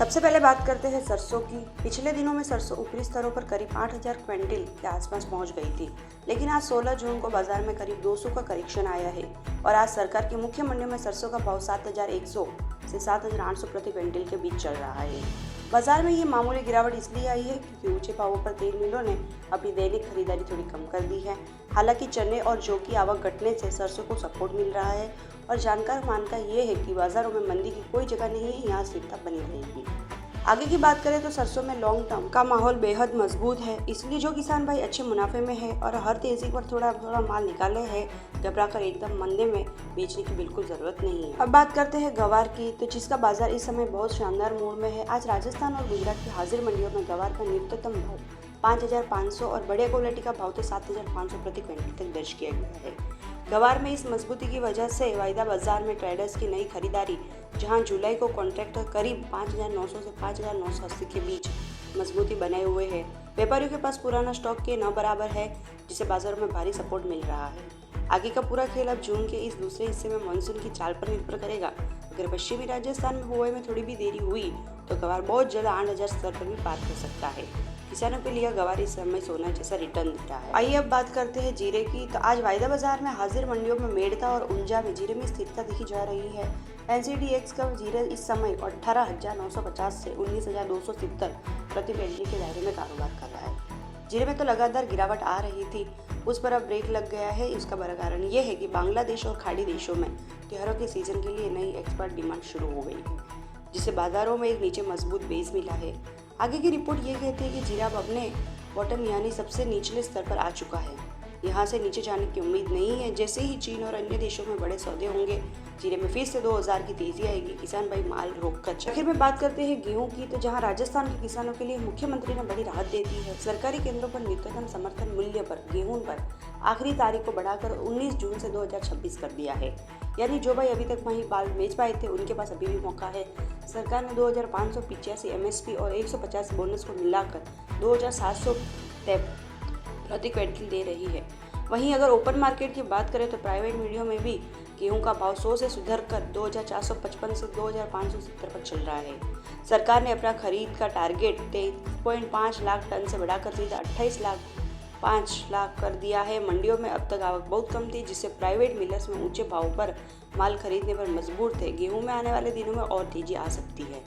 सबसे पहले बात करते हैं सरसों की। पिछले दिनों में सरसों ऊपरी स्तरों पर करीब 8,000 क्विंटल के आसपास पहुंच गई थी, लेकिन आज 16 जून को बाजार में करीब 200 का करेक्शन आया है और आज सरकार की मुख्य मंडियों में सरसों का भाव 7,100 से 7,800 प्रति क्विंटल के बीच चल रहा है। बाजार में ये मामूली गिरावट इसलिए आई है क्योंकि ऊंचे भावों पर तेल मिलों ने अपनी दैनिक खरीदारी थोड़ी कम कर दी है। हालांकि चने और जौ की आवक घटने से सरसों को सपोर्ट मिल रहा है और जानकार मानना ये है कि बाजारों में मंदी की कोई जगह नहीं है, यहाँ स्थिरता बनी रहेगी। आगे की बात करें तो सरसों में लॉन्ग टर्म का माहौल बेहद मजबूत है, इसलिए जो किसान भाई अच्छे मुनाफे में है और हर तेजी पर थोड़ा थोड़ा माल निकाले हैं, घबराकर एकदम मंदे में बेचने की बिल्कुल जरूरत नहीं है। अब बात करते हैं गवार की, तो जिसका बाजार इस समय बहुत शानदार मूड में है। आज राजस्थान और गुजरात की हाजिर मंडियों में गवार का न्यूनतम भाव 5,500 और बढ़िया क्वालिटी का भाव तो 7,500 प्रति क्विंटल तक दर्ज किया गया है। गवार में इस मजबूती की वजह से वायदा बाजार में ट्रेडर्स की नई खरीदारी, जहां जुलाई को कॉन्ट्रैक्ट करीब 5,900 से 5,980 के बीच मजबूती बनाए हुए है। व्यापारियों के पास पुराना स्टॉक के न बराबर है, जिसे बाजारों में भारी सपोर्ट मिल रहा है। आगे का पूरा खेल अब जून के इस दूसरे हिस्से में मानसून की चाल पर निर्भर करेगा। अगर पश्चिमी राजस्थान में बुआई में थोड़ी भी देरी हुई तो गवार बहुत जल्द 8,000 स्तर पर भी पार कर सकता है। किसानों के लिए गवार इस समय सोना जैसा रिटर्न दे रहा है। आइए अब बात करते हैं जीरे की, तो आज वायदा बाजार में हाजिर मंडियों में मेड़ता और ऊंझा में जीरे में स्थिरता देखी जा रही है। NCDX का जीरे इस समय 18,950 से 19,270 प्रति क्विंटल के दायरे में कारोबार कर रहा है। जीरे में तो लगातार गिरावट आ रही थी, उस पर अब ब्रेक लग गया है। इसका बड़ा कारण ये है कि बांग्लादेश और खाड़ी देशों में त्योहारों के सीजन के लिए नई एक्सपोर्ट डिमांड शुरू हो गई है, जिससे बाजारों में एक नीचे मजबूत बेस मिला है। आगे की रिपोर्ट ये कहती है कि जीरा अब अपने बॉटम यानी सबसे निचले स्तर पर आ चुका है, यहाँ से नीचे जाने की उम्मीद नहीं है। जैसे ही चीन और अन्य देशों में बड़े सौदे होंगे, जीरे में फिर से 2,000 की तेजी आएगी। किसान भाई माल रोक कर चले। आखिर में बात करते हैं गेहूं की, तो जहां राजस्थान के किसानों के लिए मुख्यमंत्री ने बड़ी राहत दे दी है। सरकारी केंद्रों पर न्यूनतम समर्थन मूल्य पर गेहूं पर आखिरी तारीख को बढ़ाकर 19 जून से 2026 कर दिया है, यानी जो भाई अभी तक वहीं बाल बेच पाए थे उनके पास अभी भी मौका है। सरकार ने 2,585 MSP और 150 बोनस को मिलाकर 2,700 प्रति क्विंटल दे रही है। वहीं अगर ओपन मार्केट की बात करें तो प्राइवेट मीडियो में भी गेहूं का भाव 100 से सुधरकर 2,455 से 2,570 पर चल रहा है। सरकार ने अपना खरीद का टारगेट 23.5 लाख टन से बढ़ाकर सीधा 28.5 लाख कर दिया है। मंडियों में अब तक आवक बहुत कम थी, जिससे प्राइवेट मिलर्स में ऊंचे भाव पर माल खरीदने पर मजबूर थे। गेहूं में आने वाले दिनों में और तेजी आ सकती है।